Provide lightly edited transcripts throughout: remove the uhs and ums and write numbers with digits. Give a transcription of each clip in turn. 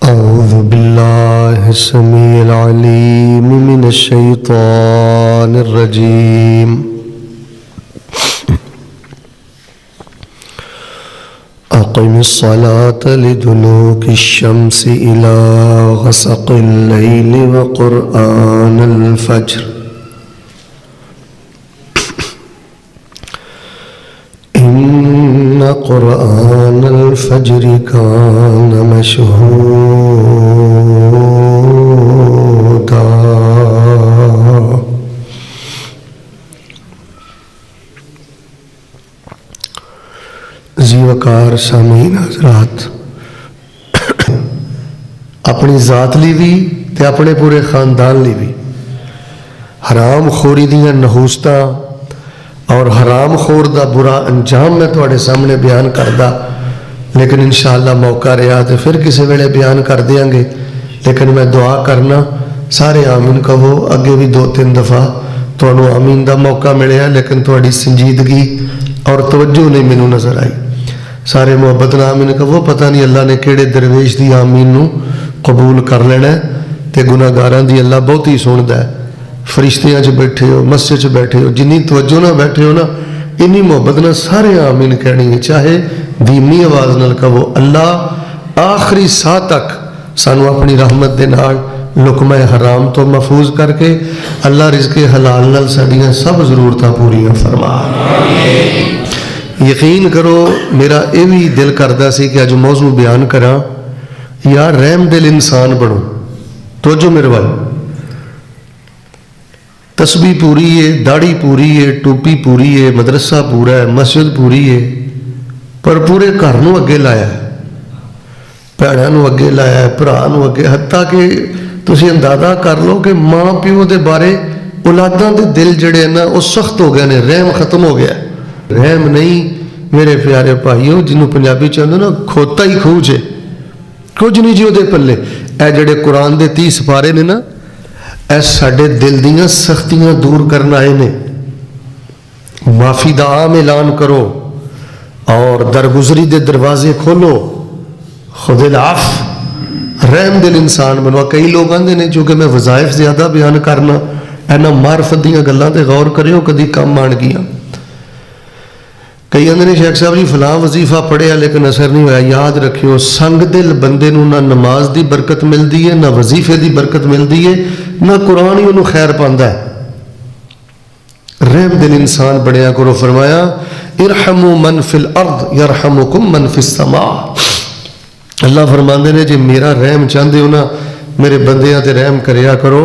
أعوذ بالله السميع العليم من الشيطان الرجيم أقم الصلاة لدلوك الشمس إلى غسق الليل وقرآن الفجر إن قرآن الفجر كان مشهودا زی وقار سامعین حضرات، اپنی ذات لی بھی تے اپنے پورے خاندان لی بھی حرام خوری دیاں نحوستاں اور حرام خور دا برا انجام میں تواڈے سامنے بیان کردا، لیکن انشاءاللہ موقع رہا تو پھر کسی ویلے بیان کر دیاں گے۔ لیکن میں دعا کرنا سارے آمین کہو، اگے بھی 2-3 دفعہ تانوں آمین دا موقع ملیا، لیکن تواڈی سنجیدگی اور توجہ نہیں مینوں نظر آئی۔ سارے محبت نال آمین کہو، پتہ نہیں اللہ نے کیڑے درویش دی آمین نو قبول کر لینا ہے، تے گناہگاراں دی اللہ بہت ہی سندا ہے۔ فرشتیاں چ بیٹھے ہو، مسجد چ بیٹھے ہو، جنی توجہ نہ بیٹھے ہو نا، انی محبت نہ سارے آمین کہنی ہے، چاہے دھیمی آواز نال کہو۔ اللہ آخری ساہ تک سانو اپنی رحمت دے نال لقمہ حرام تو محفوظ کر کے اللہ رزق حلال نال ساڈیاں سب ضرورتاں پوریاں فرما۔ یقین کرو میرا یہ بھی دل کردا سی کہ اج موضوع بیان کراں، یا رحم دل انسان بنو۔ توجہ میرے وال، تسبیح پوری ہے، داڑھی پوری ہے، ٹوپی پوری ہے، مدرسہ پورا ہے، مسجد پوری ہے، پر پورے گھر نو اگے لایا ہے، بھیناں نو اگے لایا ہے، بھرا نو اگے، حتیٰ کہ تسی اندازہ کر لو کہ ماں پیو دے بارے اولاداں دے دل جڑے ہیں نا وہ سخت ہو گئے نے، رحم ختم ہو گیا ہے۔ رحم نہیں میرے پیارے بھائیو، جنہوں پنجابی چاہتے نا کھوتا ہی خوج ہے، کچھ نہیں جی وہ دے پلے۔ اے جڑے قرآن دے 30 سپارے نے نا، اے ساڈے دل دیاں سختیاں دور کرنا آئے نے۔ معافی دا عام اعلان کرو اور درگزری دے دروازے کھولو، خود العفو، رحم دل انسان بنو۔ کئی لوگ آندے نے چونکہ میں وظائف زیادہ بیان کرنا، اینا معرفت دیاں گلاں تے غور کریو، کدی کم آن گیا۔ کئی آندے نے شیخ صاحب جی فلاں وظیفہ پڑھیا لیکن اثر نہیں ہوا۔ یاد رکھیو، سنگ دل بندے نو نہ نماز دی برکت ملدی ہے، نہ وظیفے دی برکت ملدی ہے، نہ قرآن ہی انہوں خیر پاندا ہے۔ رحم دل انسان بڑھیا کرو۔ فرمایا ارحموا من فی الارض یرحمکم من فی السماء۔ اللہ فرماندے نے جی میرا رحم چاہتے ہو نا، میرے بندیاں تے رحم کریا کرو۔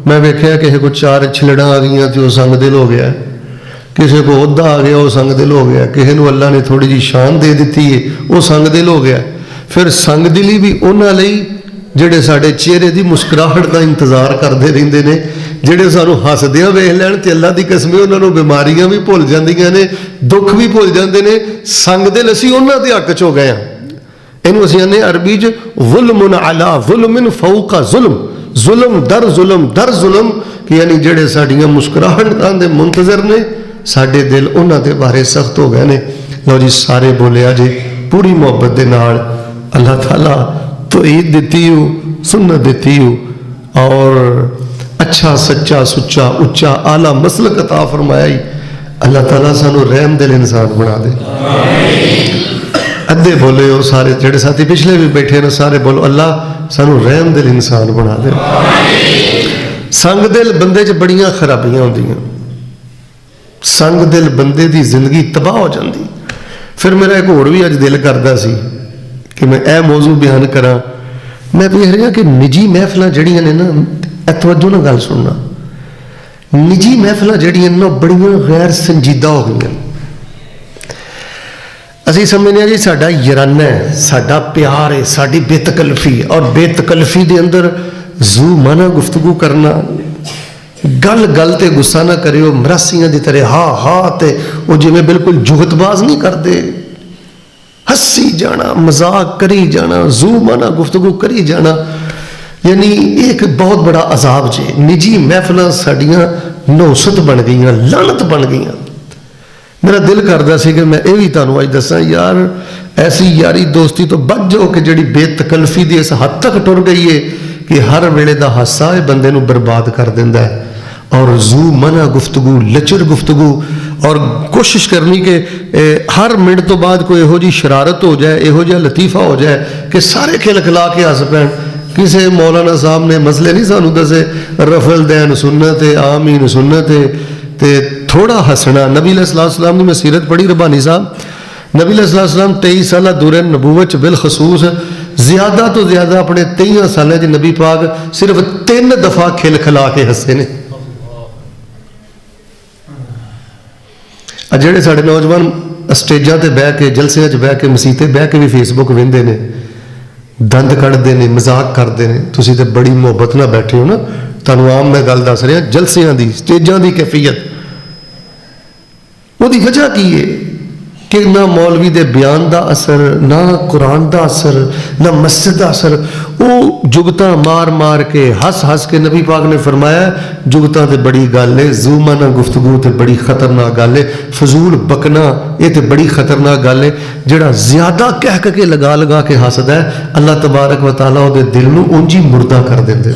میں ویکھیا کہ کوئی 4 چھلڑاں آ گئیاں تے وہ سنگ دل ہو گیا، کسی کو عہدہ آ گیا وہ سنگ دل ہو گیا، کسی کو اللہ نے تھوڑی جی شان دے دیتی ہے وہ سنگ دل ہو گیا۔ پھر سنگ دلی بھی انہاں لئی جڑے ساڈے چہرے دی مسکراہٹ دا انتظار کرتے رہندے نے، جڑے سانو ہسدیاں ویکھ لین تے اللہ دی قسم انہاں نوں بیماریاں بھی بھول جاندیاں نے، دکھ بھی بھول جاندے نے۔ سنگ دل اسی انہاں دے حق چ ہو گئے ہاں۔ اینوں اسی آندے عربی چ ظلم علی ظلم فوق ظلم، ظلم در ظلم در ظلم، کہ یعنی جڑے ساڈیاں مسکراہٹاں دے منتظر نے، ساڈے دل انہاں دے بارے سخت ہو گئے نے۔ لو جی سارے بولیا جی پوری محبت دے نال، اللہ تعالیٰ توحید دیتی ہو، سنت دیتی ہو، اور اچھا سچا سچا اچا اعلیٰ مسلک عطا فرمایا ہی۔ اللہ تعالیٰ سانو رحم دل انسان بنا دے۔ ادھے بولے ہو سارے، جڑے ساتھی پچھلے بھی بیٹھے ہیں سارے بولو اللہ سانو رحم دل انسان بنا دے۔ سنگ دل بندے چ بڑیاں خرابیاں ہوندیاں، سنگ دل بندے دی زندگی تباہ ہو جاندی۔ پھر میرا ایک اور بھی اج دل کردا سی کہ میں اے موضوع بیان کراں۔ میں دیکھ رہا کہ نجی محفلاں جڑیاں نے نا، اے توجہ نہ گل سننا، نجی محفلاں جڑیاں نا بڑیاں غیر سنجیدہ ہو گئیاں۔ اسی سمجھنے جی ساڈا یارانہ ہے، ساڈا پیار ہے، ساڈی بے تکلفی، اور بے تکلفی دے اندر زو مانا گفتگو کرنا، گل گل تے غصہ نہ کریو، مراسیاں دی طرح ہاں ہاں تے وہ جی میں بالکل جگت باز نہیں کرتے، ہسی جانا، مذاق کری جانا، زو مانا گفتگو کری جانا، یعنی ایک بہت بڑا عذاب جے۔ نجی محفلاں ساڈیاں نوست بن گئیاں، لعنت بن گئیاں۔ میرا دل کرتا سی کہ میں یہ بھی تمہیں اج دساں یار ایسی یاری دوستی تو بچ جاؤ کہ جڑی بے تکلفی دی اس حد تک ٹر گئی ہے کہ ہر ویلے دا حادثہ یہ بندے نو برباد کر دیندا ہے. اور زو منع گفتگو، لچر گفتگو، اور کوشش کرنی کہ ہر منٹ تو بعد کوئی یہو جی شرارت ہو جائے، یہو جہا لطیفہ ہو جائے کہ سارے کھل کھلا کے ہس پین. کسی مولانا صاحب نے مسئلے نہیں سانو دسے، رفع الدین سنت ہے، آمین سنت ہے، تے تھوڑا ہسنا. نبی علیہ السلام کی میں سیرت پڑھی ربانی صاحب، نبی علیہ السلام 23 سالہ دور نبوت بالخصوص زیادہ تو زیادہ اپنے 23 سالہ نبی پاک صرف 3 دفعہ کھل کھلا کے ہسے نے. جڑے سارے نوجوان اسٹیجاں تے بہ کے، جلسے بہ کے، مسیتے بہ کے بھی فیس بک وہندے نے، دند کڑھتے ہیں، مذاق کرتے ہیں. تسی تے بڑی محبت نہ بیٹھے ہو نا، تانوں عام میں گل دس رہا جلسیاں دی، اسٹیجاں دی کیفیت. وہ دی وجہ کی ہے کہ نہ مولوی دے بیان دا اثر، نہ قرآن دا اثر، نہ مسجد دا اثر. وہ جگتاں مار مار کے ہس ہس کے، نبی پاک نے فرمایا جگتاں تے بڑی گل ہے، زومانہ گفتگو تے بڑی خطرناک گل ہے، فضول بکنا یہ تے بڑی خطرناک گل ہے. جڑا زیادہ کہہ کے لگا لگا کے ہسدا ہے، اللہ تبارک و تعالیٰ وہ دل نو اونجی مردہ کر دیندے.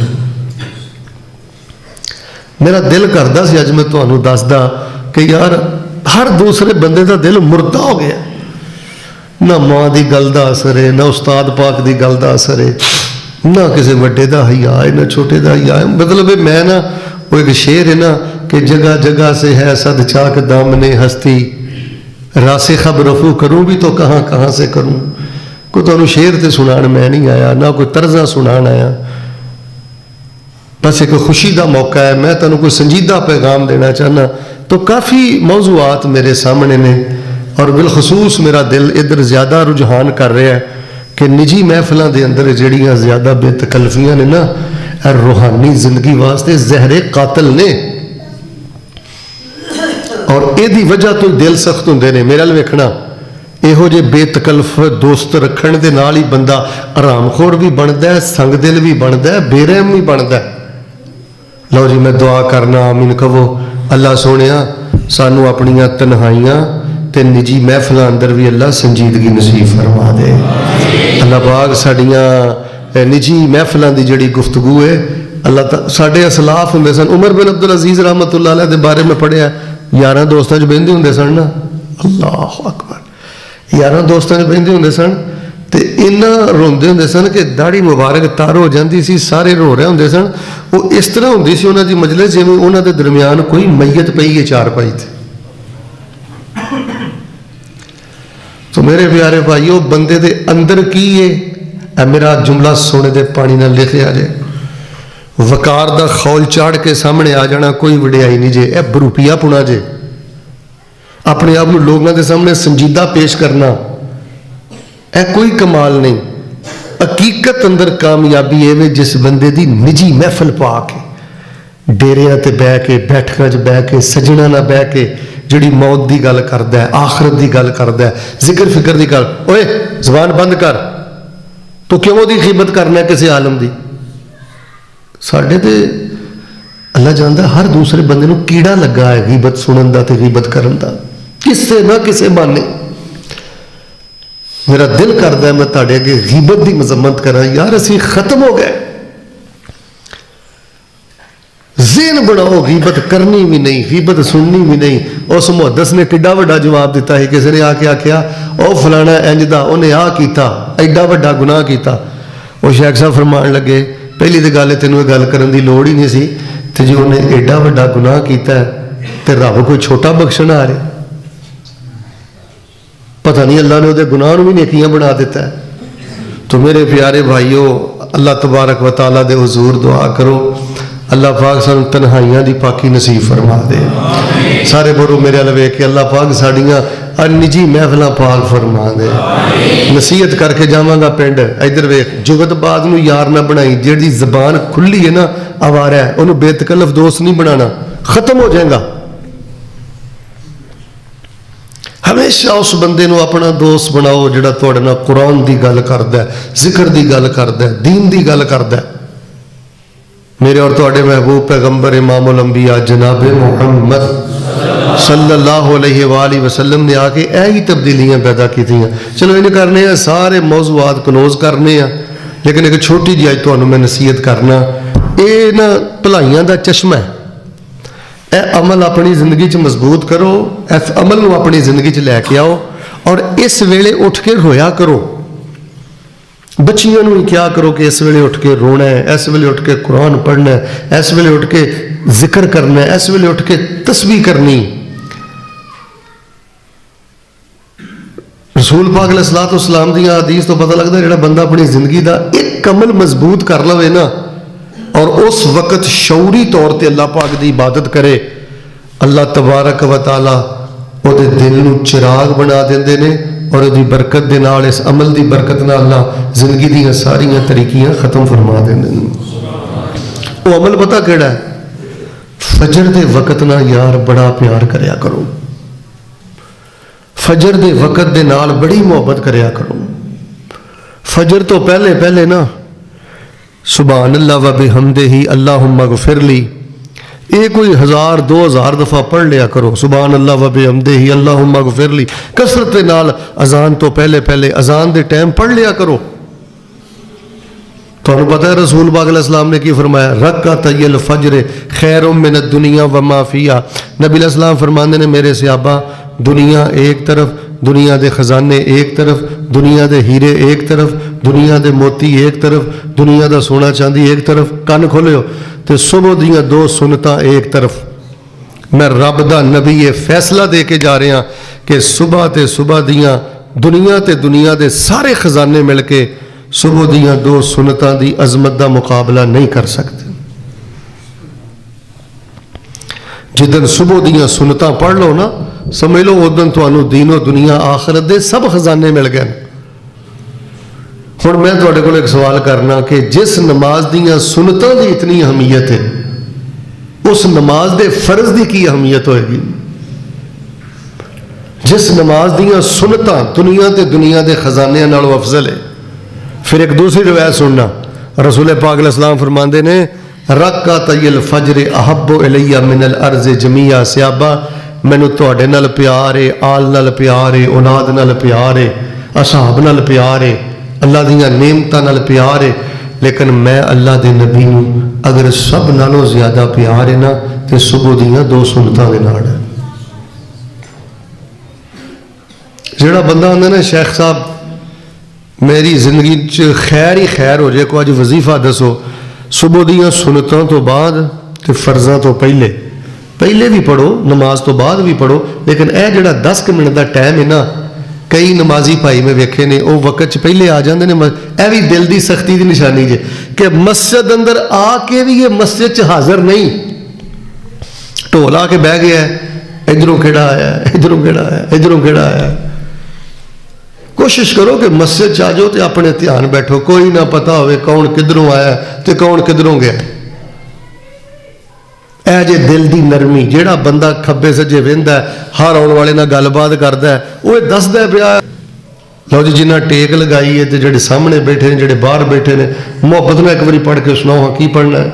میرا دل کردا سی اج میں تانوں دسدا کہ یار ہر دوسرے بندے دا دل مردہ ہو گیا. نہ ماں دی گل دا اثر ہے، نہ استاد پاک دی گل دا اثر ہے، نہ کسی وڈے دا حیا ہے، نہ چھوٹے دا حیا ہے. مطلب میں نا وہ ایک شعر ہے نا کہ جگہ جگہ سے ہے صد چاک دامن ہستی، راسخ رفو کروں بھی تو کہاں کہاں سے کروں. کوئی تمہیں شعر تے سنان میں نہیں آیا، نہ کوئی طرزاں سنان آیا. بس ایک خوشی دا موقع ہے، میں تمہیں کوئی سنجیدہ پیغام دینا چاہنا. تو کافی موضوعات میرے سامنے نے، اور بالخصوص میرا دل ادھر زیادہ رجحان کر رہا ہے کہ نجی محفلوں دے اندر جڑیاں زیادہ بے تکلفیاں نے نا، روحانی زندگی واسطے زہر قاتل نے، اور یہ وجہ تو دل سخت ہوندے نے. میرا ویکھنا یہو جے بے تکلف دوست رکھن دے نال ہی بندہ آرام خور بھی بنتا ہے، سنگ دل بھی بنتا ہے، بے رحم بھی بنتا ہے. لو جی میں دعا کرنا آمین کہو. اللہ سونیا سانو اپنیاں تنہائیاں تے نجی محفلوں اندر بھی اللہ سنجیدگی نصیب فرما دے. اللہ پاک ساڈیاں نجی محفلوں دی جڑی گفتگو ہے، اللہ ساڈے اسلاف ہوندے سن. عمر بن عبدالعزیز رحمۃ اللہ علیہ دے بارے میں پڑھیا، 11 دوستاں چ بہندے ہوندے سن نا. اللہ اکبر، 11 دوستاں چ بہندے ہوندے سن تے انہاں روندے ہوندے سن کہ داڑھی مبارک تار ہو جاندی سی، سارے رو رہے ہوندے سن. وہ اس طرح ہوندی سی انہاں دی مجلس جویں انہاں دے درمیان کوئی میت پئی ہے چار پائی تے. تو میرے پیارے بھائیو، بندے دے اندر کی ہے، اے میرا جملہ سونے دے پانی نہ لکھیا جائے. وقار دا خول چاڑ کے سامنے آ جانا کوئی وڈیائی نہیں جے، اے بروپیا پونا جے. اپنے آپ لوگوں دے سامنے سنجیدہ پیش کرنا اے کوئی کمال نہیں. حقیقت اندر کامیابی ہے جس بندے دی نجی محفل پا کے، ڈیریاں تے بہ کے، بیٹھکاں چ بہ کے، سجنا نہ بہ کے، جڑی موت دی گل کردا ہے، آخرت دی گل کردا ہے، ذکر فکر دی گل. اوئے زبان بند کر، تو کیوں دی غیبت کرنا ہے کسی عالم دی؟ ساڈے تے اللہ جاندا ہر دوسرے بندے نو کیڑا لگا ہے غیبت سنن دا تے غیبت کرن دا، کسے نہ کسے بانے. میرا دل کردا ہے میں تہاڈے اگے غیبت دی مذمت کراں. یار اسی ختم ہو گئے. ذہن بناؤ غیبت کرنی بھی نہیں، غیبت سننی بھی نہیں. اس محدث نے کڈا وڈا جواب دیتا ہے. کسی نے آ کے آخیا او فلانا انج دا، انہیں آ کیتا، ایڈا وڈا گناہ کیتا. وہ شیخ صاحب فرمان لگے پہلی تو گل ہے تینوں یہ گل کرن دی لوڑ ہی نہیں سی، تے جو انہیں ایڈا وڈا گناہ کیتا ہے تے رب کوئی چھوٹا بخشن آ رہے؟ پتہ نہیں اللہ نے وہ گناہ بھی نیکیاں بنا دیتا ہے. تو میرے پیارے بھائیو، اللہ تبارک و تعالیٰ دے حضور دعا کرو اللہ پاک سانو تنہائیاں دی پاکی نصیب فرما دے. سارے برو میرے والے ویکھ کے اللہ پاک ساڈیاں نجی محفلاں پاک فرما دے. نصیحت کر کے جاواں گا پنڈ، ادھر ویکھ جگت بعد نو یار نہ بنائی. جیڑی زبان کھلی ہے نا آوارا ہے، انہوں بے تکلف دوست نہیں بنانا، ختم ہو جائے گا. ہمیشہ اس بندے نو اپنا دوست بناؤ جڑا تواڈے نال قرآن دی گل کردا ہے، ذکر دی گل کردا ہے، دین دی گل کردا ہے. میرے اور تواڈے محبوب پیغمبر امام الانبیاء جناب محمد صلی اللہ علیہ وآلہ وسلم نے آ کے ہی تبدیلیاں پیدا کی تھیں. چلو ان کرنے ہیں سارے موضوعات کلوز کرنے ہیں, لیکن ایک چھوٹی جی اج تمہیں میں نصیحت کرنا. یہ نا بھلائیاں دا چشمہ ہے. اے عمل اپنی زندگی چ مضبوط کرو, اس عمل نو اپنی زندگی چ لے کے آؤ, اور اس ویلے اٹھ کے رویا کرو. بچیاں نو کیا کرو کہ اس ویلے اٹھ کے رونا ہے, اس ویلے اٹھ کے قرآن پڑھنا ہے, اس ویلے اٹھ کے ذکر کرنا ہے, اس ویلے اٹھ کے تسبیح کرنی. رسول پاک علیہ الصلوۃ والسلام دی حدیث تو پتہ لگتا ہے جڑا بندہ اپنی زندگی دا ایک عمل مضبوط کر لوے نا, اور اس وقت شعوری طور تے اللہ پاک دی عبادت کرے, اللہ تبارک و تعالی وہ دل نو چراغ بنا دیندے نے, اور دی برکت دے نال, اس عمل دی برکت نال اللہ زندگی دیاں ساریاں طریقیاں ختم فرما دیندے نے. وہ عمل پتہ کیڑا ہے؟ فجر دے وقت نہ یار بڑا پیار کریا کرو, فجر دے وقت دے نال بڑی محبت کریا کرو. فجر تو پہلے پہلے نا سبحان اللہ و بحمدہ اللہم اغفر لی, یہ کوئی 1000-2000 دفعہ پڑھ لیا کرو. سبحان اللہ و بحمدہ اللہم اغفر لی کثرت نال اذان تو پہلے پہلے اذان دے ٹائم پڑھ لیا کرو. تو انہوں پتہ ہے رسول پاک علیہ السلام نے کی فرمایا, رکعتی الفجر خیر من الدنیا وما فیہا. نبی علیہ السلام فرماندے نے میرے صحابہ, دنیا ایک طرف, دنیا دے خزانے ایک طرف, دنیا دے ہیرے ایک طرف, دنیا دے موتی ایک طرف, دنیا دا سونا چاندی ایک طرف, کان کھولے ہو تے صبح دیاں 2 سنتاں ایک طرف. میں رب دا نبی یہ فیصلہ دے کے جا رہے ہیں کہ صبح تے صبح دیاں دنیا تے دنیا دے سارے خزانے مل کے صبح دیاں 2 سنتاں دی عظمت دا مقابلہ نہیں کر سکتے. جدن صبح دیاں سنتاں پڑھ لو نا, سمجھ لو ادن تمہیں دین و دنیا آخرت دے سب خزانے مل گئے. ہوں میں تھوڑے کو ایک سوال کرنا کہ جس نماز دیاں سنتاں دی اتنی اہمیت ہے, اس نماز دے فرض دی کی اہمیت ہوئے گی؟ جس نماز دیاں سنتاں دنیا تے دنیا دے خزانے نالوں افضل ہے. پھر ایک دوسری روایت سننا, رسول پاک علیہ السلام فرماندے نے رکعتی الفجر احب الی من الارض جمیعا. صحابہ مینوں تواڈے نال پیار ہے, آل نال پیار ہے, اولاد نال پیار ہے, اصحاب نال پیار ہے, اللہ دیاں نعمتاں نال پیار ہے, لیکن میں اللہ دے نبی نوں اگر سب نالوں زیادہ پیار ہے نا تے صبح دیاں 2 سنتاں دے نال ہے. جڑا بندہ ہوندا نا شیخ صاحب میری زندگی چ خیر ہی خیر ہو جائے, کو اج وظیفہ دسو صبح دیاں سنتاں تو بعد تے فرضاں تو پہلے, پہلے بھی پڑھو نماز تو بعد بھی پڑھو, لیکن اے جڑا 10 منٹ دا ٹائم ہے نا, کئی نمازی بھائی میں ویکھے نے وہ وقت چ پہلے آ جاندے نے. اے بھی دل دی سختی دی نشانی جے کہ مسجد اندر آ کے بھی یہ مسجد چ حاضر نہیں, ڈھول آ کے بہ گیا ہے, ادھروں کیڑا آیا ہے, ادھروں کیڑا آیا ہے, ادھروں کیڑا آیا ہے. کوشش کرو کہ مسجد چ آ جاؤ تے اپنے دھیان بیٹھو, کوئی نہ پتہ ہوئے کون کدھروں آیا تے کون کدھروں گیا. اے جے دل دی نرمی, جیڑا بندہ کھبے سجے ویندا ہے, ہر آن والے نال گل بات کردا ہے, وہ دسدا پیا لو جی جنہ ٹیک لگائی ہے تے جڑے سامنے بیٹھے نے, جڑے باہر بیٹھے نے, محبت نال ایک واری پڑھ کے سناؤ ہاں کی پڑھنا ہے.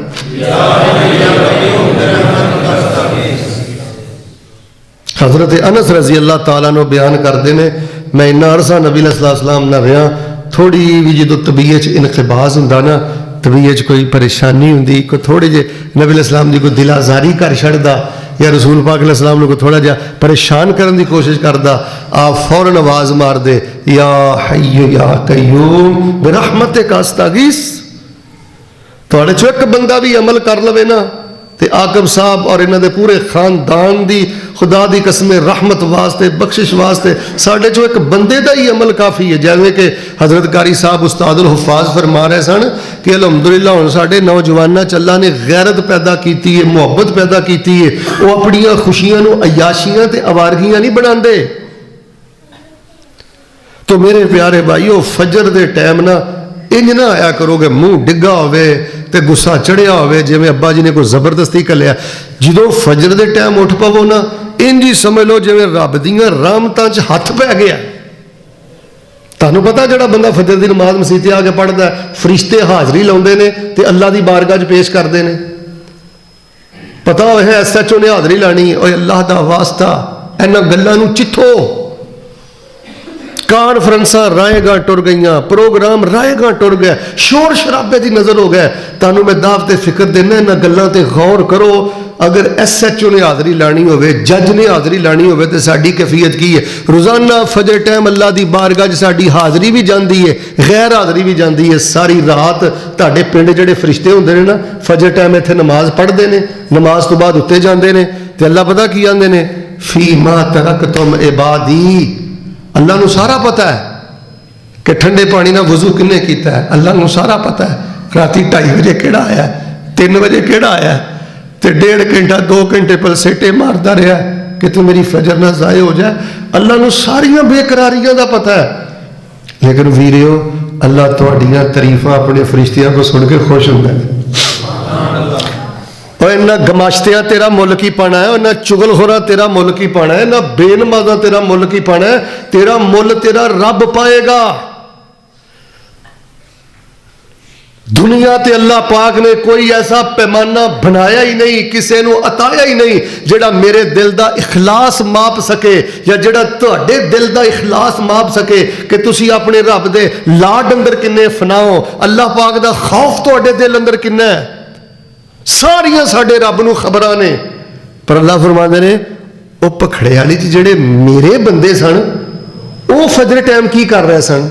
حضرت انس رضی اللہ تعالیٰ عنہ بیان کرتے ہیں, میں اتنا عرصہ نبی علیہ السلام نہ رہا, تھوڑی بھی جدو طبیعت انقباض ہوندا نا, طبیعت کوئی پریشانی ہوندی, کوئی تھوڑے جے نبی علیہ السلام دی کوئی دل آزاری کر چھڑدا, یا رسول پاک علیہ السلام کو تھوڑا جا پریشان کرن دی کوشش کردا, آپ فوراً آواز مار دے, یا حی یا قیوم برحمتک استغیث. تھوڑے چو ایک بندہ بھی عمل کر لوے نا تے آقب صاحب اور انہاں دے پورے خاندان دی خدا دی قسم رحمت واسطے, بخشش واسطے ساڈے چو ایک بندے دا ہی عمل کافی ہے. جیسے کہ حضرت قاری صاحب استاد الحفاظ فرما رہے سن کہ الحمدللہ ہن ساڈے نوجواناں چ اللہ نے غیرت پیدا کیتی ہے, محبت پیدا کیتی ہے, وہ اپنیاں خوشیاں نو عیاشیاں تے آوارگیاں نہیں بناندے. تو میرے پیارے بھائیو, فجر دے ٹائم نا انج نہ آیا کرو کہ منہ ڈگا ہوئے تے غصہ چڑھیا ہوئے جی میں ابا جی نے کوئی زبردستی کر لیا. جدو فجر دے ٹائم اٹھ پو نا, انج ہی سمجھ لو جی رب دیاں رحمتاں چ ہاتھ پہ گیا. تانوں پتہ جڑا بندہ فجر دی نماز مسیتے آ کے پڑھدا ہے, فرشتے حاضری لاؤندے نے تے اللہ دی بارگاہ 'چ پیش کردے نے. پتا ہوئے SHO نے حاضری لانی, اوے اللہ دا واسطہ اینا گلاں نو چتھو. کانفرنساں رائے گاں ٹر گئیاں, پروگرام رائے گاں ٹر گئے, شور شرابے دی نظر ہو گئے. تانوں میں دعوت فکر دینا انہاں گلاں تے غور کرو. اگر SHO نے حاضری لانی ہوئے, جج نے حاضری لانی ہوئے تو ساڈی کیفیت کی ہے؟ روزانہ فجر ٹائم اللہ دی بارگاہ ساڈی حاضری بھی جاندی ہے, غیر حاضری بھی جاندی ہے. ساری رات تہاڈے پنڈ جڑے فرشتے ہوندے نے نا, فجر ٹائم ایتھے نماز پڑھدے نے, نماز تو بعد اتے جاندے نے تے اللہ پتہ کی آندے نے, فی ما ترکتم عبادی. اللہ نو سارا پتہ ہے کہ ٹھنڈے پانی نہ وضو کنے کیتا ہے, اللہ نو سارا پتہ ہے. راتی 2:30 بجے کیڑا آیا ہے, 3 بجے کیڑا آیا ہے, تے 1.5 گھنٹہ 2 گھنٹے پر سیٹے مارتا رہا کہ تو میری فجر نہ ضائع ہو جائے. اللہ نو ساریاں بے قراریاں دا پتہ ہے. لیکن ویریو, اللہ تہاڈیاں تعریفاں اپنے فرشتیاں کو سن کے خوش ہوندا ہے. اور انہاں گماشتیاں تیرا ملک ہی پانا ہے, انہاں چغل خوراں تیرا ملک ہی پانا ہے, انہاں بے نمازاں تیرا ملک ہی پانا ہے. تیرا مل تیرا رب پائے گا. دنیا تے اللہ پاک نے کوئی ایسا پیمانہ بنایا ہی نہیں, کسے نو عطایا ہی نہیں جڑا میرے دل دا اخلاص ماپ سکے, یا جڑا تہاڈے دل دا اخلاص ماپ سکے کہ تسی اپنے رب دے لاڈ اندر کنے فناؤ, اللہ پاک دا خوف تہاڈے دل اندر کنا ہے. ساریاں ساڈے رب نو خبراں نے. پر اللہ فرماندے نے او پکھڑے والی جڑے میرے بندے سن او فجر ٹائم کی کر رہے سن.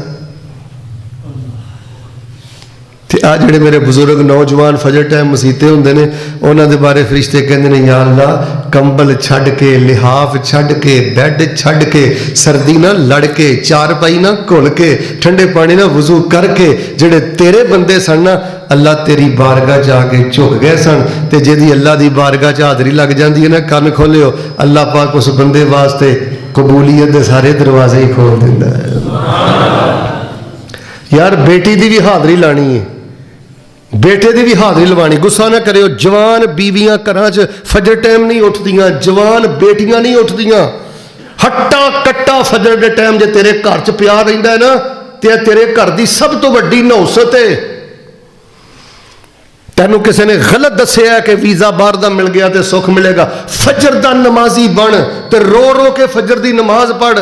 تے آ جڑے میرے بزرگ نوجوان فجر ٹائم مسیتے ہوندے نے, انہاں دے بارے فرشتے کہندے نے, یا اللہ کمبل چھڈ کے, لحاف چھڈ کے, بیڈ چھڈ کے, سردی نہ لڑ کے, چارپائی نہ کھل کے, ٹھنڈے پانی نہ وضو کر کے, جڑے تیرے بندے سن نا اللہ تیری بارگاہ جا کے جھک گئے سن. تے جدی اللہ دی بارگاہ چ حاضری لگ جاندی ہے نا, کان کھولیو, اللہ پاک اس بندے واسطے قبولیت دے سارے دروازے ہی کھول دیندا ہے. یار بیٹی دی بھی حاضری لانی ہے, بیٹے دی بھی حاضری لوانی. گسا نہ کریو, جوان بیویاں گھراں چ فجر ٹائم نہیں اٹھدیاں, جوان بیٹیاں نہیں اٹھدیاں. ہٹا کٹا فجر دے ٹائم جے تیرے گھر چ پیا رہندا ہے نا, تے تیرے گھر دی سب تو وڈی نوست ہے. تینوں کسی نے غلط دسیا ہے کہ ویزا باہر دا مل گیا تے سکھ ملے گا. فجر دا نمازی بن تے رو رو کے فجر دی نماز پڑھ.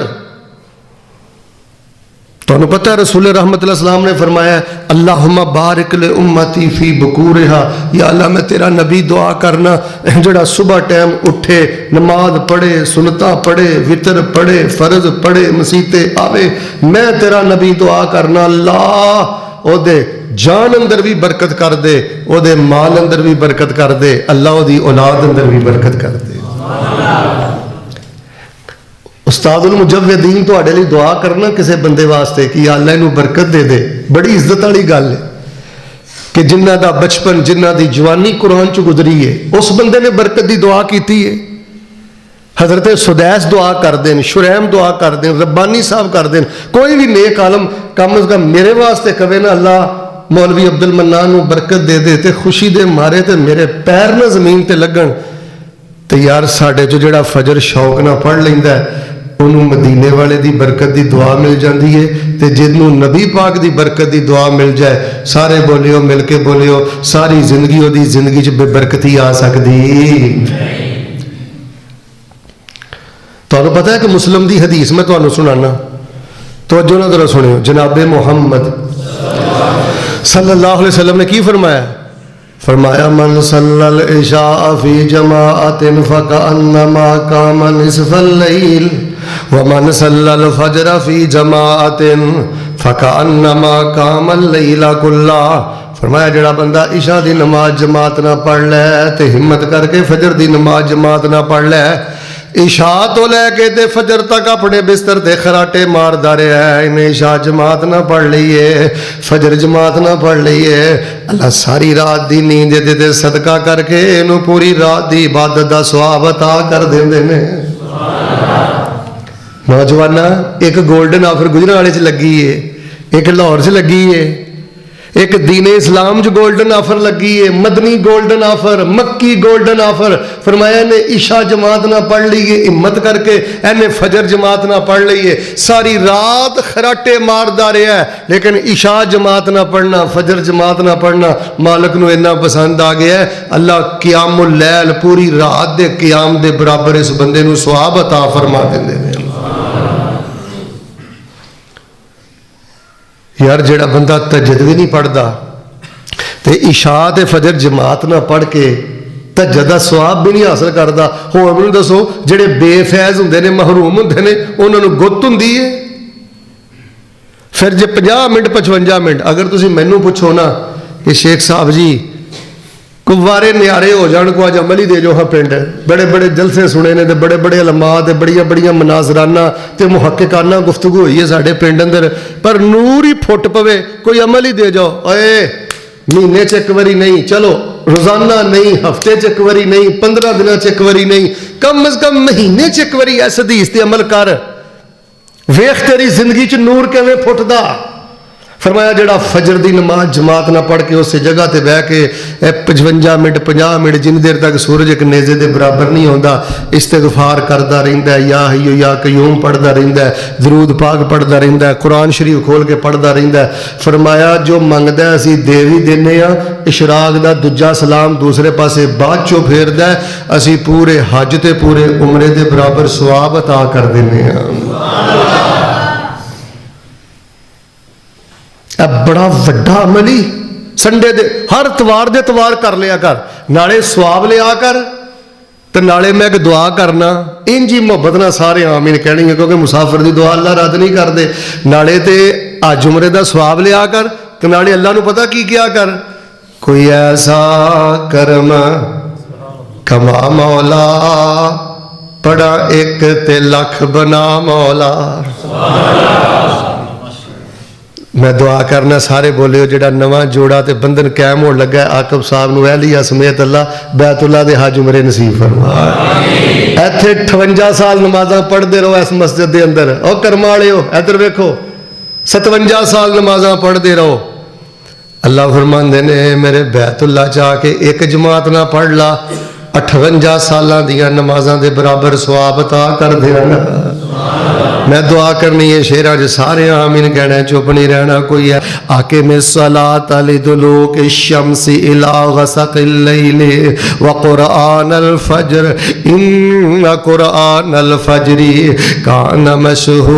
تو انہوں پتہ ہے رسول رحمت اللہ السلام نے فرمایا, اللہم بارک لامتی فی بکورہا, یا اللہ میں تیرا نبی دعا کرنا جڑا صبح ٹائم اٹھے, نماز پڑھے, سنتا پڑھے, وطر پڑھے, فرض پڑھے, مسیتے آوے, میں تیرا نبی دعا کرنا اللہ او دے جان اندر بھی برکت کر دے, او دے مال اندر بھی برکت کر دے, اللہ او دی اولاد اندر بھی برکت کر دے. استاد المجودین تو آڑے لی دعا کرنا کسے بندے واسطے کہ یا اللہ انہوں برکت دے دے, بڑی عزت والی گل ہے کہ جنہ دا بچپن, جنہ دی جوانی قرآن چ گزری ہے, اس بندے نے برکت دی دعا کیتی ہے. حضرت سدیس دعا کر دیں, شریم دعا کر دیں, ربانی صاحب کر دیں, کوئی بھی نیک عالم کم از کم میرے واسطے کہے نا اللہ مولوی عبد المنان نو برکت دے دے, تے خوشی دے مارے تے میرے پیر نہ زمین تے لگن. تے یار ساڈے جو جڑا فجر شوق نہ پڑھ لیندا ہے انہوں مدینے والے دی برکت دی دعا مل جاندی ہے. تے جنوں نبی پاک دی برکت دی دعا مل جائے, سارے بولیو مل کے بولیو, ساری زندگی او دی زندگی چ بے برکتی آ سکدی. تو پتہ ہے کہ مسلم دی حدیث میں تانوں سنانا, توجہ نہ ذرا سنیو. جناب محمد صلی اللہ علیہ وسلم نے کی فرمایا؟ فرمایا من صلی العشاء فی جماعت فکأنما قام نصف اللیل ومن صلی الفجر فی جماعت فکأنما قام اللیل کلہ. فرمایا جڑا بندہ عشاء دی نماز جماعت نہ پڑھ لے تے ہمت کر کے فجر دی نماز جماعت نہ پڑھ لے, عشاء تو لے کے تے فجر تک اپنے بستر تے خراٹے مار دا رہا ہے, انہیں عشاء جماعت نہ پڑھ لئیے, فجر جماعت نہ پڑھ لئیے, اللہ ساری رات دی نیند دے دے صدقہ کر کے انہوں پوری رات دی عبادت دا ثواب عطا کر دیں دینے. نوجوانہ ایک گولڈن آفر گجران والے چ لگی ہے, ایک لاہور چ لگی ہے, ایک دین اسلام جو گولڈن آفر لگی ہے، مدنی گولڈن آفر، مکی گولڈن آفر. فرمایا نے عشاء جماعت نہ پڑھ لیے ہمت کر کے، اینے فجر جماعت نہ پڑھ لیے، ساری رات خراٹے ماردا رہا ہے لیکن عشاء جماعت نہ پڑھنا، فجر جماعت نہ پڑھنا مالک نو اتنا پسند آ گیا ہے، اللہ قیام اللیل پوری رات دے قیام دے برابر اس بندے نو ثواب عطا فرما دیندے نے. یار جڑا بندہ تہجد بھی نہیں پڑھتا تے عشاء تے فجر جماعت نہ پڑھ کے تہجد دا ثواب بھی نہیں حاصل کرتا، ہور مینوں دسو جڑے بے فیض ہوندے نے، محروم ہوندے نے، انہاں نوں گت ہوندی ہے. پھر جے 50 منٹ 55 منٹ اگر تسی مینوں پوچھو نا کہ شیخ صاحب جی کوارے نیارے ہو جان کو اج عمل ہی دے جو ہاں پنڈ بڑے بڑے جلسے سنے نے تے بڑے بڑے علماء تے بڑیاں بڑیاں مناظرانہ تے محققانہ گفتگو ہوئی ہے ساڈے پنڈ اندر، پر نور ہی پھٹ پوے کوئی عمل ہی دے جاؤ، اے مہینے چ ایک واری نہیں، چلو روزانہ نہیں، ہفتے چ ایک واری نہیں، 15 دنوں چ ایک واری نہیں، کم از کم مہینے چ ایک واری اس حدیث تے عمل کر، ویکھ تیری زندگی چ نور کیویں پھٹدا. فرمایا جڑا فجر دی نماز جماعت نہ پڑھ کے اس جگہ تے بہ کے 55 منٹ 50 منٹ جن دیر تک سورج ایک نیزے دے برابر نہیں ہوندا استغفار کردا رہندا ہے، یا حی یا قیوم پڑھدا رہندا ہے، درود پاک پڑھدا رہندا ہے، قرآن شریف کھول کے پڑھدا رہندا ہے. فرمایا جو منگدا ہے اسی دے وی دینے ہاں، اشراق دا دوجا سلام دوسرے پاسے بعد چوں پھیردا ہے، اسی پورے حج تے پورے عمرے دے برابر ثواب عطا کر دینے ہاں. اب بڑا وڈا عمل ہی سنڈے دے ہر اتوار دے اتوار کر لیا کر، نالے ثواب لیا کر تے نالے میں ایک دعا کرنا انجی محبت نہ سارے آمین کہنی ہے کیونکہ مسافر دی دعا اللہ رد نہیں کر دے. نالے تے اج عمرے دا ثواب لیا کر تے نالے اللہ نو پتہ کی کیا کر، کوئی ایسا کرم کما مولا پڑا ایک تے لکھ بنا مولا. میں دعا کرنا سارے بولے ہو جڑا نواں جوڑا تے بندن قائم ہون لگا ہے عاقب صاحب نو اہلیہ سمیت اللہ بیت اللہ دے حج عمرے نصیب فرما. ایتھے 58 سال نمازاں پڑھدے رہو اس مسجد دے اندر، او کرم والے ہو ادھر ویکھو 57 سال نمازاں پڑھدے رہو. اللہ فرماندے نے میرے بیت اللہ چاہ کے ایک جماعت نہ پڑھ لا 58 سالاں دیاں نمازاں دے برابر ثواب عطا کر دینا. میں دعا کرنی ہے شیرہ جو سارے آمین کہنا ہے، چپ نہیں رہنا. کوئی ہے آقم الصلاة لدلوک الشمس الى غسق اللیل وقرآن الفجر ان قرآن الفجر کان مشہودا.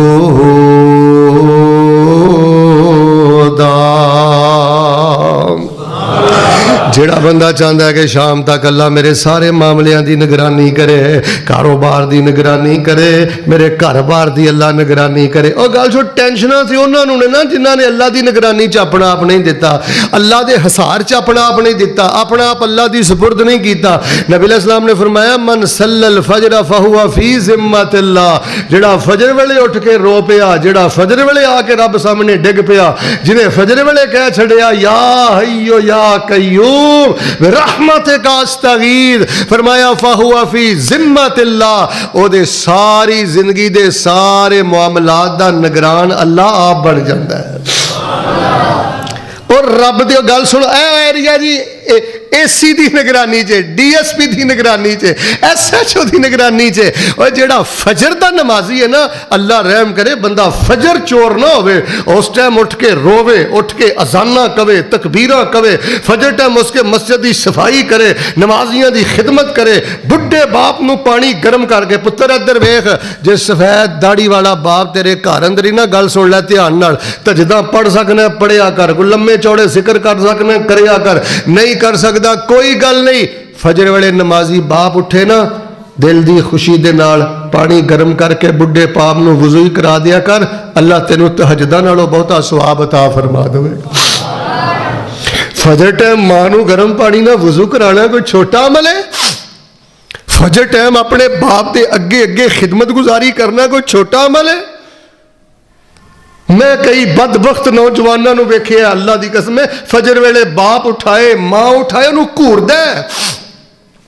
جڑا بندہ چاہتا ہے کہ شام تک اللہ میرے سارے معاملیاں دی نگرانی کرے، کاروبار دی نگرانی کرے، میرے گھر بار دی اللہ نگرانی کرے. اور گل سو ٹینشناں سی انہاں نوں نے نا جنہاں نے اللہ دی نگرانی چ اپنا آپ نہیں دیتا، اللہ دے حصار چ اپنا آپ نہیں دیتا، اپنا آپ اللہ دی سپرد نہیں کیتا. نبی علیہ السلام نے فرمایا من صلی الفجر فہو فی ذمۃ اللہ. جڑا فجر ویلے اٹھ کے رو پیا، جڑا فجر ویلے آ کے رب سامنے ڈگ پیا، جنہیں فجر ویلے کہہ چھڑیا یا حیو یا قیوم برحمتک استغیث، فرمایا فہو فی ذمۃ اللہ، او دے ساری زندگی دے سارے معاملات دا نگران اللہ آپ بن جاندہ ہے. اور رب دیو گل سنو اے ایریا جی اے سی دی نگرانی چے، ڈی ایس پی دی نگرانی چے، ایس ایچ او دی نگرانی چے. اور جیڑا فجر دا نمازی ہے نا اللہ رحم کرے بندہ فجر چور نہ ہوئے، اس ٹائم اٹھ کے روے، اٹھ کے اذانہ کوے، تکبیرہ کوے، فجر ٹائم اس کے مسجد دی صفائی کرے، نمازیاں دی خدمت کرے، بڈھے باپ نو پانی گرم کر کے پتر ادھر ویکھ جے سفید داڑھی والا باپ تیرے گھر اندر ہی نہ گل سن لے دھیان نال تجدہ پڑھ سکنا پڑھیا کر، کوئی لمے چوڑے ذکر کر سکنا کریا کر، نہیں کر سکتا کوئی گل نہیں. فجر والے نمازی باپ اٹھے نا دل دی خوشی دے نال پانی گرم کر کے بڈھے پاپ نو وضو ہی کرا دیا کر، اللہ تینوں تہجدہ نالوں بہتا ثواب عطا فرما دے. فجر ٹائم ماں نو گرم پانی نہ وضو کرانا کوئی چھوٹا عمل ہے؟ فجر ٹائم اپنے باپ دے اگے اگے خدمت گزاری کرنا کوئی چھوٹا عمل ہے؟ میں کئی بدبخت نوجوانوں نو ویکھے اللہ دی قسم ہے فجر ویلے باپ اٹھائے ماں اٹھائے انہوں گھور دے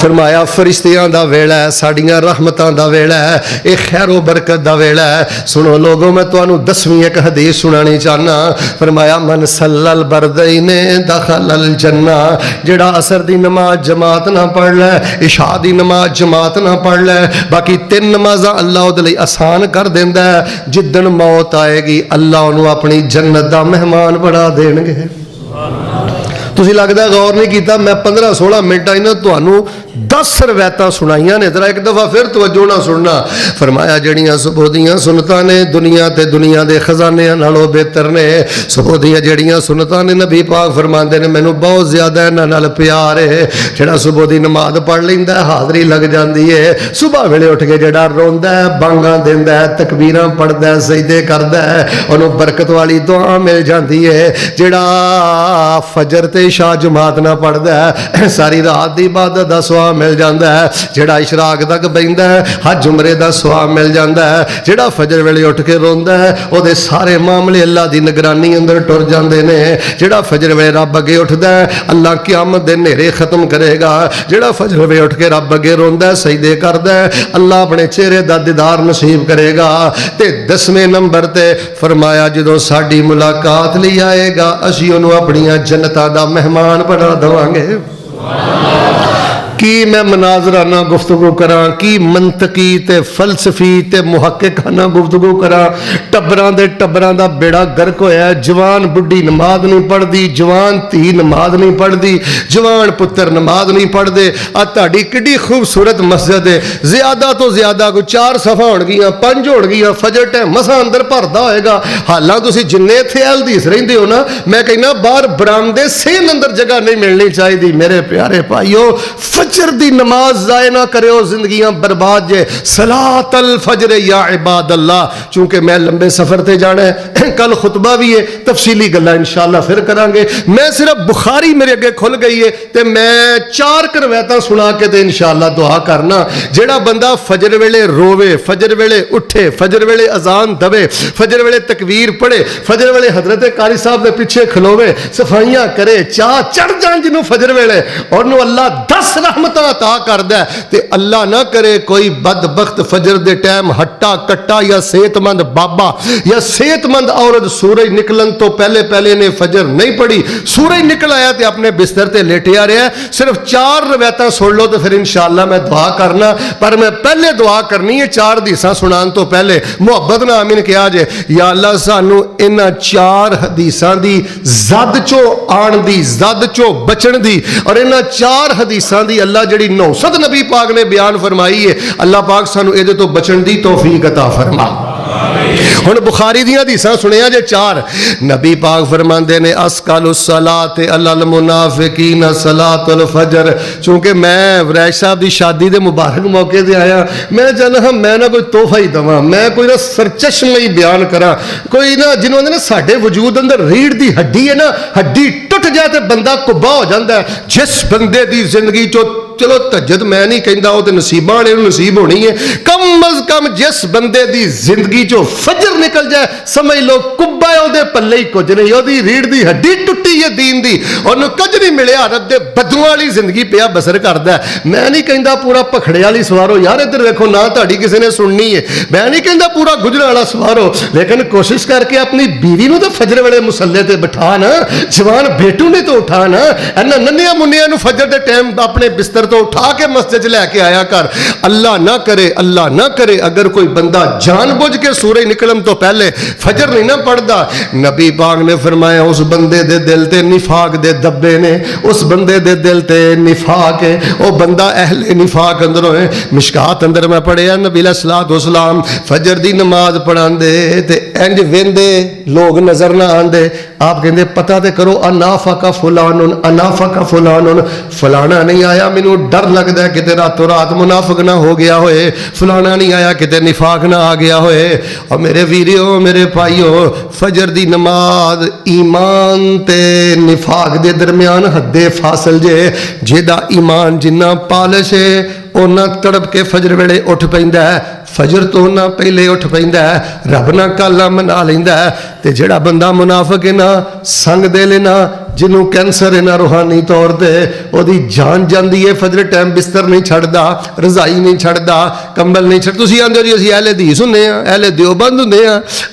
فرمایا فرشتیاں دا ویلا ہے, ساڈیاں رحمتاں دا ویلا ہے, اے خیر و برکت دا ویلا ہے. سنو لوگوں, میں تانوں 10ویں ایک حدیث سنانی چاہنا. فرمایا من صلی البردین دخل الجنہ, جڑا عصر دی نماز جماعت نہ پڑھ لے, عشاء دی نماز جماعت نہ پڑھ لے, باقی 3 نمازاں اللہ دے لئی آسان کر دیندا ہے. جدن موت آئے گی اللہ انہوں اپنی جنت دا مہمان بنا دین گے. تسی لگدا غور نہیں کیتا, میں 15-16 منٹ آئی نا تانوں 10 روایتاں سنائیاں نے, ذرا ایک دفعہ پھر توجہ نہ سننا. فرمایا جڑیاں صبح دیاں سنتاں نے دنیا تے دنیا دے خزانیاں نالوں بہتر نے. صبح دیاں جڑیاں سنتاں نے نبی پاک فرماندے نے مینوں بہت زیادہ انہاں نال پیار ہے. جڑا صبح دی نماز پڑھ لیندا ہے حاضری لگ جاندی ہے. صبح ویلے اٹھ کے جڑا روندا ہے, بانگاں دیندا ہے, تکبیراں پڑھدا ہے, سجدے کردا ہے, اونوں برکت والی دعا مل جاندی ہے. جڑا فجر تے عشاء جماعت نہ پڑھدا ہے ساری رات دی عبادت دا ثواب مل جاندا ہے. جڑا اشراق تک بیندا ہے حج عمرے دا ثواب مل جاندا ہے. جڑا فجر ویلے اٹھ کے روندا ہے او دے سارے معاملے اللہ دی نگرانی اندر ٹر جاندے نے. جڑا فجر ویلے رب اگے اٹھدا ہے اللہ قیامت دے نیرے ختم کرے گا. جڑا فجر ویلے اٹھ کے رب اگے روندا ہے سجدے کردا ہے اللہ اپنے چہرے دا دیدار نصیب کرے گا. تے 10ویں نمبر تے فرمایا جدوں ساڈی ملاقات لئی آئے گا اسی اونوں اپنیاں جنتاں دا مہمان بنا دواں گے. کی میں مناظرانہ گفتگو کراں, کی منطقی تے فلسفی تے محققانہ گفتگو کراں. ٹبراں دا بیڑا گرک ہویا ہے. جوان بڈھی نماز نہیں پڑھدی, جوان تھی نماز نہیں پڑھدی, جوان پتر نماز نہیں پڑھدے. تہاڈی کڈی خوبصورت مسجد ہے, زیادہ تو زیادہ کوئی 4 صفحہ ہون گیاں, 5 ہون گیاں, فجر ٹائم مساں اندر بھردا ہوئے گا. حالاں تسی جننے تھے حدیث رہندے ہو نا, میں کہنا باہر برآمدے سین اندر جگہ نہیں ملنی چاہیے. میرے پیارے بھائیو فجر دی نماز ضائع نہ کریو, زندگیاں برباد جے. صلاۃ الفجر یا عباد اللہ. چونکہ میں لمبے سفر تے جانا ہے, کل خطبہ بھی ہے, تفصیلی گلاں انشاءاللہ پھر کریں گے. میں صرف بخاری میرے اگے کھل گئی ہے تے میں 4 روایتاں سنا کے تے انشاءاللہ دعا کرنا. جیڑا بندہ فجر ویلے روے, فجر ویلے اٹھے, فجر ویلے اذان دبے, فجر ویلے تکبیر پڑھے, فجر ویلے حضرت قاری صاحب دے پیچھے کھلوے, صفائیاں کرے, چاہ چڑھ جان جنوں فجر ویلے, اور نو اللہ 10 رحمتاں عطا کردا ہے. تے اللہ نہ کرے کوئی بدبخت فجر دے ٹائم ہٹا کٹا یا صحت مند بابا یا صحت مند عورت سورج نکلن تو پہلے نے فجر نہیں پڑھی, سورج نکل آیا تے اپنے بستر تے لیٹیا رہا ہے. صرف 4 روایتاں سن لو تو پھر انشاءاللہ میں دعا کرنا. پر میں پہلے دعا کرنی ہے 4 حدیثاں سنان تو پہلے. محبت نہ آمین کیا جے, یا اللہ سانو انہاں 4 حدیثاں دی زد چو آن دی, زد چو بچن دی, اور انہاں 4 حدیثاں دی اللہ جڑی 900 نبی پاک نے بیان فرمائی ہے, اللہ پاک سانو اے دے تو بچن دی توفیق عطا فرما. ہن بخاری دیاں حدیثاں سنیا جے 4. نبی پاک فرماندے نے اسقال الصلاۃ علی المنافقین صلاۃ الفجر. چونکہ میں وریش صاحب دی شادی دے مبارک موقع تے آیا, میں چاہنا میں نہ کوئی تحفہ ہی دواں, میں کوئی نہ سرچشمہ ہی بیان کراں, کوئی نہ جنہوں نے ساڈے وجود اندر ریڑھ دی ہڈی ہے نا, ہڈی ٹٹ جائے تے بندہ کبا ہو جاندا ہے. جس بندے دی زندگی چو چلو تہجد میں نہیں کہندا وہ تے نصیباں نے نصیب ہونی ہے, کم از کم جس بندے دی زندگی چو فجر نکل جائے سمجھ لو کبا ہے دے پلے ہی کچھ نہیں, وہ ریڑھ دی ہڈی ٹٹی ہے دین دی, انہوں کچھ نہیں ملیا, رب دے بدوں والی زندگی پیا بسر کردا ہے. میں نہیں کہندا پورا پکھڑے والی سوارو, یار ادھر ویکھو نہ تہاڈی کسی نے سننی ہے. میں نہیں کہندا پورا گجرا والا سوارو, لیکن کوشش کر کے اپنی بیوی نو تے فجر ویلے مصلے تے بٹھا نا, جوان بیٹو نے تو اٹھا نا, انہاں ننھیاں منیاں نو فجر دے ٹائم اپنے بستر تو اٹھا کے مسجد لے کے آیا کر. اللہ نہ کرے اگر کوئی بندہ جان بوجھ کے سورج نکلن تو پہلے فجر نہیں نہ پڑھدا, نبی پاک نے فرمایا اس بندے دے دل تے نفاق دے دبے نے, اس بندے دے دل تے نفاق ہے, او بندہ اہل نفاق اندروں ہے. مشکات اندر میں پڑھیا نبی علیہ الصلوۃ والسلام فجر دی نماز پڑھاندے تے انج ویندے لوگ نظر نہ آندے. آپ کہندے پتہ تے کرو انافق فلان فلانا نہیں آیا, مینوں ڈر لگدا ہے کہ راتوں رات منافق نہ ہو گیا ہوئے, فلانا نہیں آیا کہ نفاق نہ آ گیا ہوئے. اور میرے ویریو میرے بھائیو, فجر دی نماز ایمان تے نفاق دے درمیان حد فاصل جے. جیدا ایمان جنہ پالش ہے اونا تڑپ کے فجر ویلے اٹھ پیندا ہے, فجر تو نہ پہلے اٹھ پیندا ہے, رب نہ کالا منا لیندا ہے. تے جڑا بندہ منافق ہے نا, سنگ دے لینا, ਜਿਹਨੂੰ ਕੈਂਸਰ ਹੈ ਨਾ ਰੂਹਾਨੀ ਤੌਰ ਤੇ ਉਹਦੀ ਜਾਨ ਜਾਂਦੀ ਹੈ, ਫਜਰ ਟਾਈਮ ਬਿਸਤਰ ਨਹੀਂ ਛੱਡਦਾ, ਰਜ਼ਾਈ ਨਹੀਂ ਛੱਡਦਾ, ਕੰਬਲ ਨਹੀਂ ਛੱਡ। ਤੁਸੀਂ ਆਂਦੇ ਹੋ ਜੀ ਅਸੀਂ ਅਹਿਲੇ ਹਦੀਸ ਹੁੰਦੇ ਆ, ਅਹਿਲੇ ਦਿਓਬੰਦ ਹੁੰਦੇ ਆ,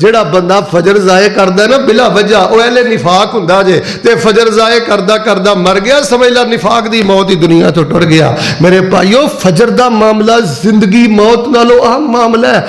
ਜਿਹੜਾ ਬੰਦਾ ਫਜਰ ਜ਼ਾਏ ਕਰਦਾ ਨਾ ਬਿਲਾ ਵਜ੍ਹਾ, ਉਹ ਅਹਿਲੇ ਨਿਫਾਕ ਹੁੰਦਾ ਜੇ। ਤੇ ਫਜਰ ਜ਼ਾਏ ਕਰਦਾ ਕਰਦਾ ਮਰ ਗਿਆ, ਸਮਝ ਲਾ ਨਿਫਾਕ ਦੀ ਮੌਤ ਹੀ ਦੁਨੀਆ ਤੋਂ ਟੁਰ ਗਿਆ। ਮੇਰੇ ਭਾਈਓ, ਫਜਰ ਦਾ ਮਾਮਲਾ ਜ਼ਿੰਦਗੀ ਮੌਤ ਨਾਲੋਂ ਅਹਿਮ ਮਾਮਲਾ ਹੈ।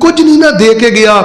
ਕੁਝ ਨਹੀਂ ਨਾ ਦੇ ਕੇ ਗਿਆ,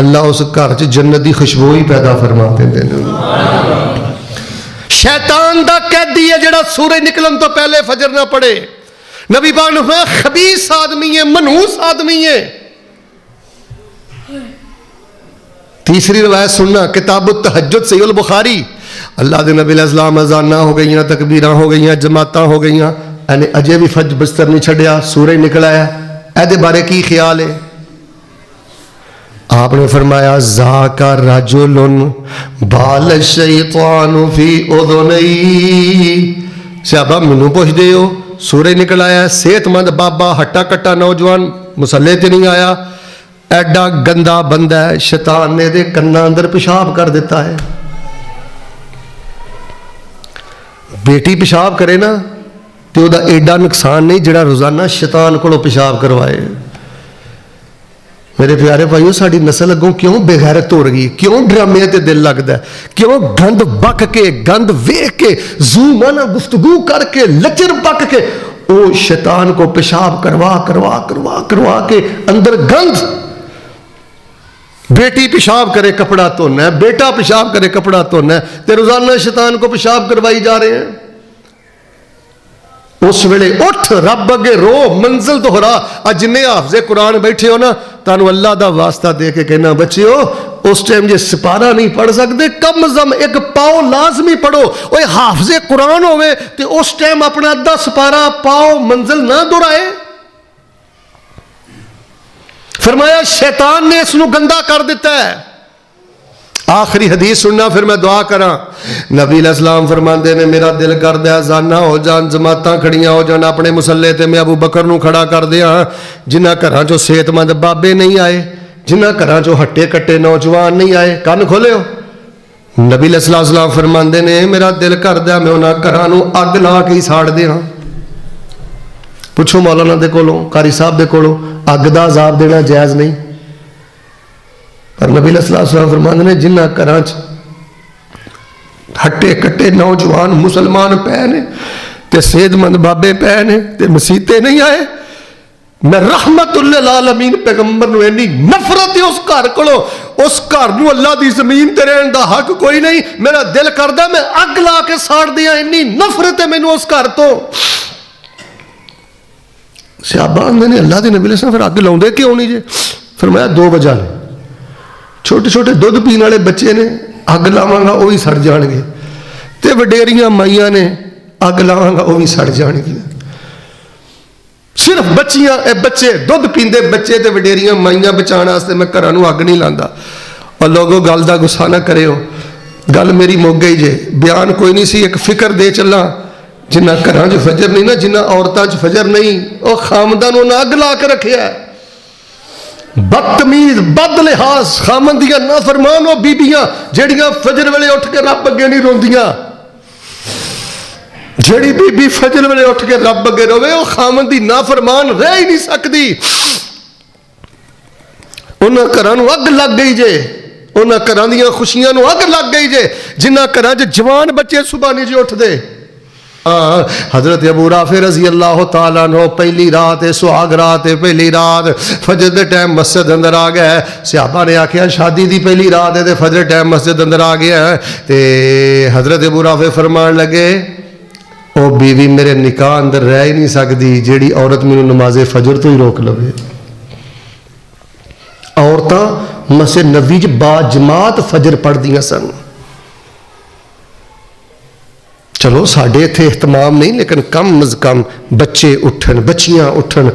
اللہ اس گھر چ جنت دی خوشبو ہی پیدا فرما دیندے نے. شیطان دا قیدی ہے جڑا سورج نکلن تو پہلے فجر نہ پڑے. نبی پاک نے فرمایا خبیث آدمی ہے، منحوس آدمی ہے. تیسری روایت سننا کتاب التہجد صحیح البخاری. اللہ دے نبی علیہ السلام اذاناں ہو گئیاں، تکبیراں ہو گئیاں، جماعتاں ہو گئیاں، یعنی اجے بھی فجر بستر نہیں چھڈیا، سورج نکل آیا. ایدے بارے کی خیال ہے؟ آپ نے فرمایا ذاک رجل بال الشیطان فی اذنی. صحابہ مینوں پوچھ دے ہو سورج نکل آیا، صحت مند بابا ہٹا کٹا نوجوان مسلے تے نہیں آیا، ایڈا گندا بندہ ہے، شیطان نے دے کنا اندر پیشاب کر دیتا ہے. بیٹی پیشاب کرے نا تو وہ ایڈا نقصان نہیں جڑا روزانہ شیطان کو پیشاب کروائے. میرے پیارے بھائیو ساری نسل اگوں کیوں بے غیرت ہو رہی ہے؟ کیوں ڈرامے تے دل لگتا ہے؟ کیوں گند بک کے، گند ویکھ کے، زومانہ گفتگو کر کے، لچر بک کے او شیطان کو پیشاب کروا کے اندر گند. بیٹی پیشاب کرے کپڑا دھونا ہے، بیٹا پیشاب کرے کپڑا دھونا ہے، تے روزانہ شیطان کو پیشاب کروائی جا رہے ہیں. اس ویلے اٹھ رب اگے رو، منزل دہرا. جن حافظ قرآن بیٹھے ہو نا تانوں اللہ دا واسطہ دے کے کہنا بچیو اس ٹائم جے سپارہ نہیں پڑھ سکتے کم از کم ایک پاؤ لازمی پڑھو. اوے حافظ قرآن ہوئے تے اس ٹائم اپنا ادھا سپارہ پاؤ منزل نہ دہرائے. فرمایا شیطان نے اس نو گندا کر دیتا ہے. آخری حدیث سننا پھر میں دعا کراں. نبی علیہ السلام فرماندے نے میرا دل کردا ہے اذاناں ہو جان، جماعتاں کھڑیاں ہو جان، اپنے مصلے تے میں ابو بکر نو کھڑا کر دیاں. جنہاں گھراں چوں صحت مند بابے نہیں آئے، جنہاں گھراں چوں ہٹے کٹے نوجوان نہیں آئے، کن کھولے ہو. نبی علیہ السلام فرماندے نے میرا دل کردا ہے میں انہاں گھراں نو اگ لا کے ہی ساڑ دیاں. پوچھو مولانا دے کولوں، قاری صاحب دے کولوں، اگ دا عذاب دینا جائز نہیں. پر نبی علیہ السلام فرماندے نے جنہ گھراں چ ہٹے کٹے نوجوان مسلمان پے نے تے صحت مند بابے پے نے تے مسیتے نہیں آئے، میں رحمت للعالمین پیغمبر نو اینی نفرت ہے اس گھر کولوں، اس گھر نو اللہ دی زمین تے رہن دا حق کوئی نہیں. میرا دل کردا میں اگ لا کے ساڑ دیاں، اینی نفرت ہے مینوں اس گھر تو. صحابہ آندے نے اللہ دے نبی علیہ السلام پھر اگ لاؤندے کیوں نہیں جے؟ فرمایا دو وجہ نے. چھوٹے چھوٹے دودھ پین والے بچے نے اگ لاواں گا وہ بھی سڑ جان گے، تے وڈیریاں مائیاں نے اگ لاواں گا وہ بھی سڑ جان گے. صرف بچیاں بچے دودھ پیندے بچے تے وڈیریاں مائیاں بچانے واسطے میں گھراں نو اگ نہیں لاندا. اور لوگوں گل دا غصہ نہ کریو، گل میری مک گئی جے، بیان کوئی نہیں سی، ایک فکر دے چلاں. جنہ گھراں چ فجر نہیں نا، جنہ عورتاں چ فجر نہیں، وہ خامداں نو اگ لا کے رکھیا ہے. بدتمیز بد لحاظ خامن دیاں نافرمان وہ بیبیاں جیڑیاں فجر ویلے اٹھ کے رب اگے نہیں روندیاں. جیڑی بی بی فجر ویلے اٹھ کے رب اگے روے وہ خامن دی نافرمان رہ ہی نہیں سکتی. انہاں گھراں نو اگ لگ گئی جے، انہاں گھراں دیاں خوشیاں نو اگ لگ گئی جے جنہ گھراں چ جوان بچے صبح نہیں جے اٹھ دے. حضرت ابو رافع رضی اللہ تعالیٰ عنہ پہلی رات سہاگ رات پہلی رات فجر دے ٹائم مسجد اندر آ گیا ہے. صحابہ نے آکھیا شادی دی پہلی رات ہے تے فجر ٹائم مسجد اندر آ گیا ہے. تے حضرت ابو رافع فرمان لگے او بیوی میرے نکاح اندر رہ ہی نہیں سکتی جیڑی عورت مینوں نماز فجر تو ہی روک لوے. عورتاں مسجد نبوی وچ با جماعت فجر پڑھ دیاں سن. چلو ساڈے اتنے اہتمام نہیں لیکن کم از کم بچے اٹھن بچیاں اٹھن.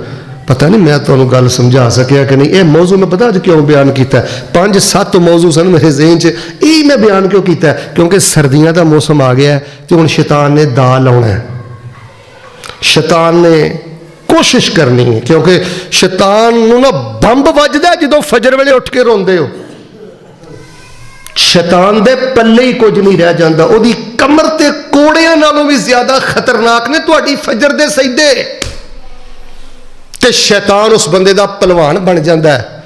پتہ نہیں میں تمہیں گل سمجھا سکیا کہ نہیں. یہ موضوع میں پتا اج کیوں بیان کیتا ہے؟ 5-7 موضوع سن میرے ذہن چ. یہ میں بیان کیوں کیتا ہے؟ کیونکہ سردیاں دا موسم آ گیا ہے تو ہن شیطان نے دا لاؤنا ہے. شیطان نے کوشش کرنی ہے کیونکہ شیطان نو نا بمب وجدا ہے جدوں فجر ویلے اٹھ کے روندے ہو. شیطان دے پلے ہی کچھ نہیں رہ جاندا. او دی کمر تے کوڑیاں نالوں بھی زیادہ خطرناک نے تہاڈی فجر دے سجدے. تے شیطان اس بندے دا پلوان بن جاندا ہے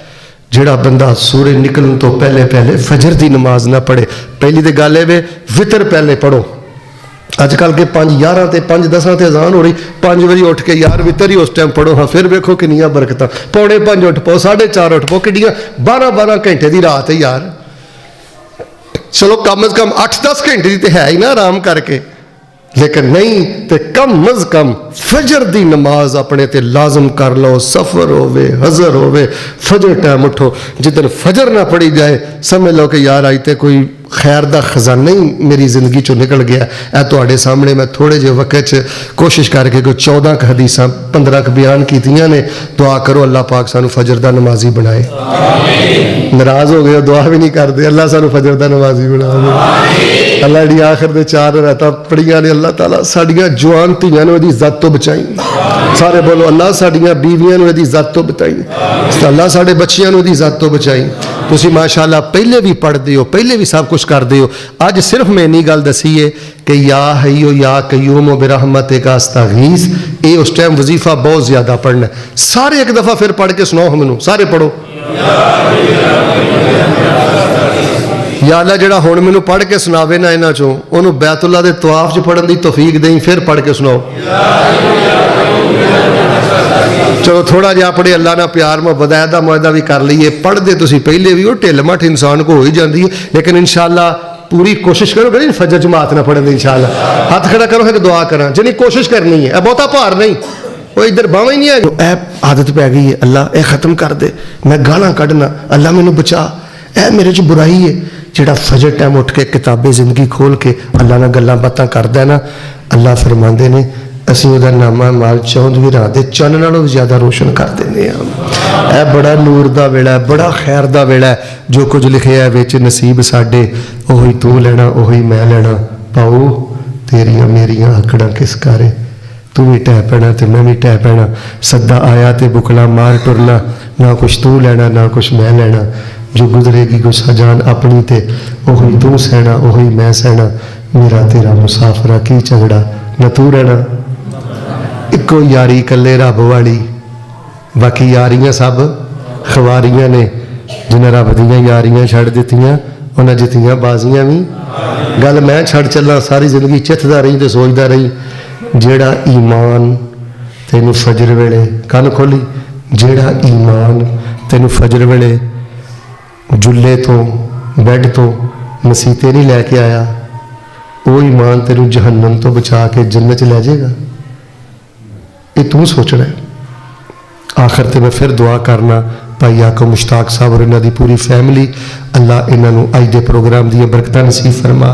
جڑا بندہ سورج نکلن تو پہلے پہلے فجر دی نماز نہ پڑھے. پہلی تے گل ہے وے وتر پہلے پڑھو. اج کل کے 5:11 تے 5:10 تے اذان ہو رہی 5 بجے اٹھ کے یار وتر ہی اس ٹائم پڑھو ہاں پھر ویکھو کنیاں برکتاں 4:45 اٹھ پاؤ 4:30 اٹھ پاؤ کڈیاں 12 گھنٹے دی رات ہے یار چلو کم از کم 8-10 گھنٹے دی تے ہے ہی نا آرام کر کے لیکن نہیں تے کم از کم فجر دی نماز اپنے تے لازم کر لو سفر ہووے حضر ہووے فجر ٹائم اٹھو جدن فجر نہ پڑھی جائے سمجھ لو کہ یار آئی تے کوئی خیر دا خزانہ ہی میری زندگی چوں نکل گیا اے تواڈے سامنے میں تھوڑے جے وقت کوشش کر کے کوئی 14 حدیثاں 15 بیان کیتیاں نے دعا کرو اللہ پاک سانو فجر دا نمازی بنائے آمین ناراض ہو گئے دعا بھی نہیں کرتے اللہ سانو فجر دا نمازی بنائے اللہ جی آخر دے 4 راتاں پڑھیاں نے اللہ تعالیٰ ساڈیاں جوان دھیاں نوں دی عزت تو بچائیں سارے بولو اللہ ساڈیاں بیویاں نوں دی عزت تو بچائیں اللہ ساڈے بچیاں نوں دی عزت تو بچائیں تسی ماشاءاللہ پہلے بھی پڑھدے ہو پہلے بھی سب کچھ کردے ہو اج صرف میں نہیں گل دسی ہے کہ یا حیو یا قیوم برحمتک استغیث اے اس ٹائم وظیفہ بہت زیادہ پڑھنا ہے سارے ایک دفعہ پھر پڑھ کے سناؤ ہمیں سارے پڑھو یا اللہ جڑا ہن مینوں پڑھ کے سناوے نا انہاں چوں اونوں بیت اللہ دے طواف چ پڑھن دی توفیق دیں پھر پڑھ کے سناؤ چلو تھوڑا جہا اپنے اللہ نہ پیار محبت دا معاہدہ بھی کر لیے پڑھ دے تسی پہلے بھی وہ ٹھل مٹ انسان کو ہو ہی جاندی ہے لیکن انشاءاللہ پوری کوشش کرو کہ فجر جماعت نہ پڑھن دے انشاءاللہ ہاتھ کھڑا کرو کہ دعا کراں جنی کوشش کرنی ہے اے بہتا بھار نہیں وہ ادھر باواں ہی نہیں ہے اے عادت پہ گئی ہے اللہ اے ختم کر دے میں گالاں کڈنا اللہ مینوں بچا اے میرے چ برائی ہے جڑا فجر ٹائم اٹھ کے کتاب زندگی کھول کے اللہ نہ گلاں باتاں کردا ہے نا اللہ فرماندے نے اسی وہ نامہ مال 14ویں رات دے چن نالوں بھی زیادہ روشن کر دینے ہیں اے بڑا نور دا ویلا ہے بڑا خیر دا ویلا ہے جو کچھ لکھیا ہے وچ نصیب ساڈے اوہی تو لینا اوہی میں لینا پاؤ تیریاں میریاں آکڑاں کس کارے تو بھی ٹہ پینا تے میں بھی ٹہ پینا سدا آیا تے بکلا مار ٹرنا نہ کچھ تو لینا نہ کچھ میں لینا جو گزرے گی گسا جان اپنی تے اوہی تو سہنا اوہی میں سہنا میرا تیرا مسافرہ کی جھگڑا نہ تو رہنا ایکو یاری کلے رب والی باقی یاریاں سب خواریاں نے جنہیں رب دیاں یاریاں چھڑ دیتیاں انہیں جتیاں بازیاں بھی گل میں چھڑ چلا ساری زندگی چتھدا رہی تے سوچدا رہی جیڑا ایمان تینوں فجر ویلے کن کھولی جیڑا ایمان تینوں فجر ویلے جلے تو بیڈ تو مسیتے نہیں لے کے آیا وہ ایمان تینوں جہنم تو بچا کے جنت لے جائے گا یہ تو سوچنا ہے آخر تے میں پھر دعا کرنا بھائی آقا مشتاق صاحب اور انہاں دی پوری فیملی اللہ انہاں نوں اج دے پروگرام دی برکتاں نصیب فرما